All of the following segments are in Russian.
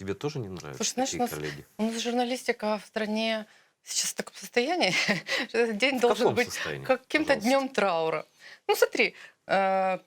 Тебе тоже не нравятся Слушай, знаешь, такие коллеги? у нас журналистика в стране сейчас в таком состоянии, что этот день В должен каком быть состоянии, каким-то пожалуйста? днем траура. Ну, смотри, в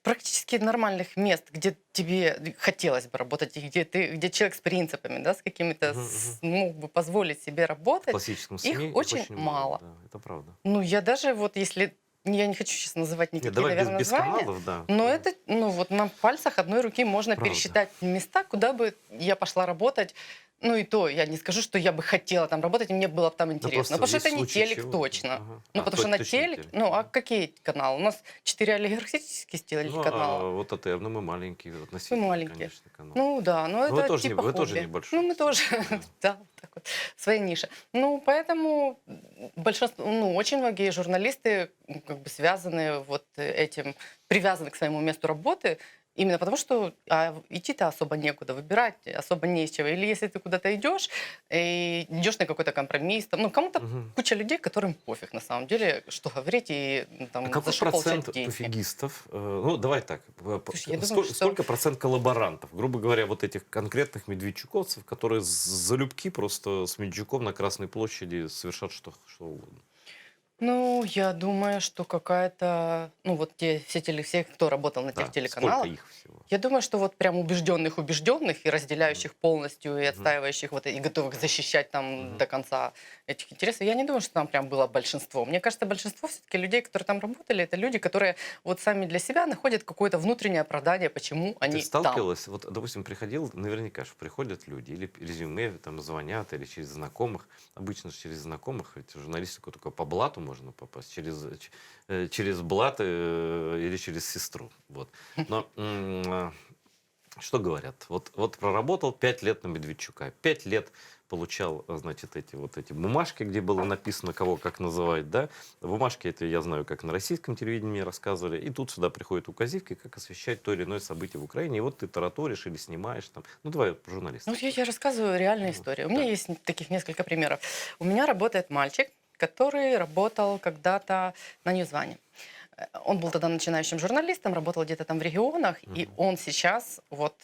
практически нормальных мест, где тебе хотелось бы работать, и где человек с принципами, да, с какими-то, Мгм, мгм. мог бы позволить себе В работать, классическом их СМИ их очень очень мало, мало. да, это правда. Ну, я даже вот если я не хочу сейчас называть Нет, никакие, давай без наверное, без названия, каналов, да. но Мгм. это, ну, вот на пальцах одной руки можно Правда. пересчитать места, куда бы я пошла работать. Ну, и то я не скажу, что я бы хотела там работать, и мне было бы там Ну, интересно. просто Потому что есть это не случаи телек чего, да. точно. Ага. Ну, потому что на Точно не телеке, телек. ну, а Мгм. какие каналы? У нас 4 олигархических Ну, телеканала. а вот это, ну, мы маленький Мы относительно, маленькие. конечно, канал. Ну да, но Но вы это тоже не типа вы тоже хобби. Ну, небольшой, мы тоже, кстати. Да. да, вот так вот, своя ниша. Ну, поэтому большинство, ну, очень многие журналисты как бы связаны вот этим, привязаны к своему месту работы, именно потому что идти-то особо некуда, выбирать особо не из чего. Или если ты куда-то идешь, и идешь на какой-то компромисс, там, ну, кому-то Мгм. куча людей, которым пофиг на самом деле, что говорить, и А там за какой что получать процент деньги. пофигистов, ну, давай так, Слушай, я думаю, что сколько процент коллаборантов, грубо говоря, вот этих конкретных медведчуковцев, которые за любки просто с Медведчуком на Красной площади совершат что угодно? ну, я думаю, что какая-то, ну, вот все, кто работал на тех Да, сколько телеканалах, их всего? я думаю, что вот прям убежденных и Мгм. разделяющих полностью, и Мгм. отстаивающих вот, и готовых защищать там Мгм. до конца этих интересов, я не думаю, что там прям было большинство. Мне кажется, большинство все-таки людей, которые там работали, это люди, которые вот сами для себя находят какое-то внутреннее оправдание, почему А ты они там. сталкивалась, вот, допустим, приходил, наверняка же приходят люди, или резюме там звонят, или через знакомых. Обычно же через знакомых, ведь в журналистику только по блату можно попасть, через блат или через сестру. Вот. Но что говорят? Вот проработал 5 лет на Медведчука, 5 лет получал, значит, эти бумажки, где было написано, кого как называть, да. Бумажки это я знаю, как на российском телевидении мне рассказывали. И тут сюда приходят указивки, как освещать то или иное событие в Украине. И вот ты тараторишь или снимаешь там. Ну, давай про Ну, вот журналистику. я рассказываю реальные Вот, истории. У меня да. есть таких несколько примеров. У меня работает мальчик, который работал когда-то на Ньюзване. Он был тогда начинающим журналистом, работал где-то там в регионах, и Мгм. он сейчас вот,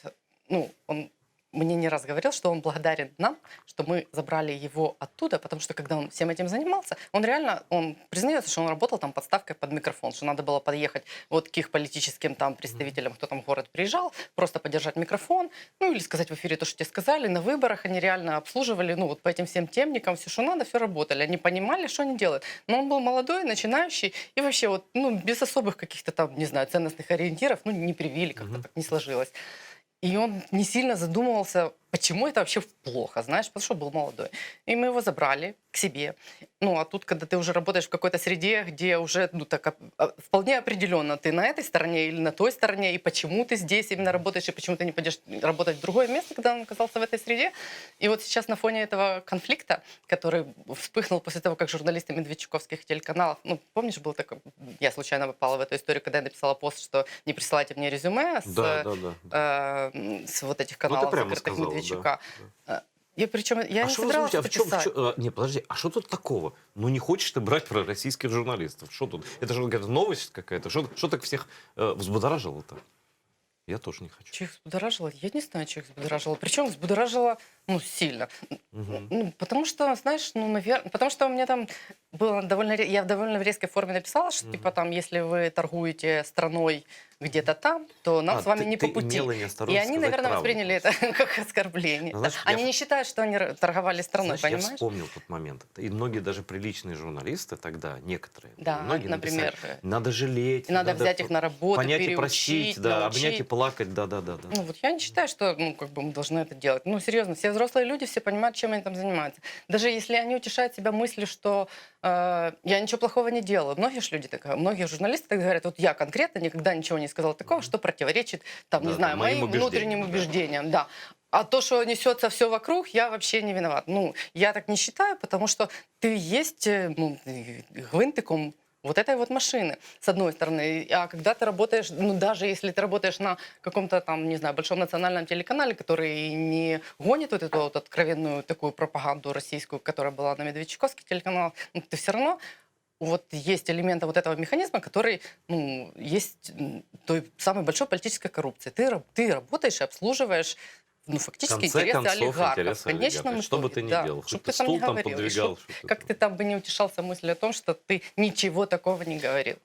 ну, он мне не раз говорил, что он благодарен нам, что мы забрали его оттуда, потому что когда он всем этим занимался, он реально, он признается, что он работал там подставкой под микрофон, что надо было подъехать вот к их политическим там Мгм. представителям, кто там в город приезжал, просто подержать микрофон, ну или сказать в эфире то, что тебе сказали. На выборах они реально обслуживали, ну вот по этим всем темникам, все, что надо, все работали. Они понимали, что они делают. Но он был молодой, начинающий, и вообще вот, ну, без особых каких-то там, не знаю, ценностных ориентиров, ну, не привили, как-то Мгм. так не сложилось. И он не сильно задумывался, почему это вообще плохо, знаешь, потому что был молодой. И мы его забрали к себе. Ну, а тут, когда ты уже работаешь в какой-то среде, где уже, ну, так вполне определенно ты на этой стороне или на той стороне, и почему ты здесь именно Мгм. работаешь, и почему ты не пойдешь работать в другое место, когда он оказался в этой среде. И вот сейчас на фоне этого конфликта, который вспыхнул после того, как журналисты медведчуковских телеканалов, ну, помнишь, был такой, я случайно попала в эту историю, когда я написала пост, что не присылайте мне резюме Да, да, да, да. с вот этих Ну, ты каналов прямо закрытых сказала, да. Медведчука. Да. Я причем я А не что вы собиралась слушайте, а это писать. не, подожди, а что тут такого? Ну, не хочешь ты брать пророссийских журналистов. Что тут? Это же какая-то новость какая-то. Что так всех взбудоражило-то? Я тоже не хочу. Чё их взбудоражило? Я не знаю, чё их взбудоражило. Причем взбудоражило, ну, сильно. Мгм. Ну, потому что, знаешь, ну, наверное, потому что у меня там было довольно... Я в довольно резкой форме написала, что, типа, Мгм. там, если вы торгуете страной где-то там, то нам А, с вами ты, не по ты пути. имела И неосторожность они, сказать наверное, правду восприняли это просто. как оскорбление. Ну, Да. значит, Они не считают, что они торговали страной, значит, я понимаешь? вспомнил тот момент. И многие даже приличные журналисты тогда, некоторые, Да, многие написали, например, надо жалеть, и надо надо взять их на работу, понять и простить, переучить, да, обнять и научить. плакать, да. Ну, вот я не считаю, что, ну, как бы мы должны это делать. Ну, серьезно, все взрослые люди, все понимают, чем они там занимаются. Даже если они утешают себя мыслью, что я ничего плохого не делаю. Многие же люди так, многие журналисты так говорят, вот я конкретно никогда ничего не сказала такого, Мгм. что противоречит, там, не Да, да, знаю, моим моим внутренним убеждениям, да. убеждениям, да. А то, что несется все вокруг, я вообще не виноват. Ну, я так не считаю, потому что ты есть ну, гвинтиком вот этой вот машины, с одной стороны. А когда ты работаешь, ну, даже если ты работаешь на каком-то там, не знаю, большом национальном телеканале, который не гонит вот эту вот откровенную такую пропаганду российскую, которая была на медведчуковских телеканалах, ну, ты все равно вот есть элементы вот этого механизма, который, ну, есть той самой большой политической коррупции. Ты работаешь и обслуживаешь ну, В фактически конце интересы концов, олигархов. интересы В конечном олигархов. Что бы итоге, ты ни да. делал, Чтоб хоть ты ты там не стул там говорил, и подвигал, чтоб- что ты как ты там бы не утешался мыслью о том, что ты ничего такого не говорил.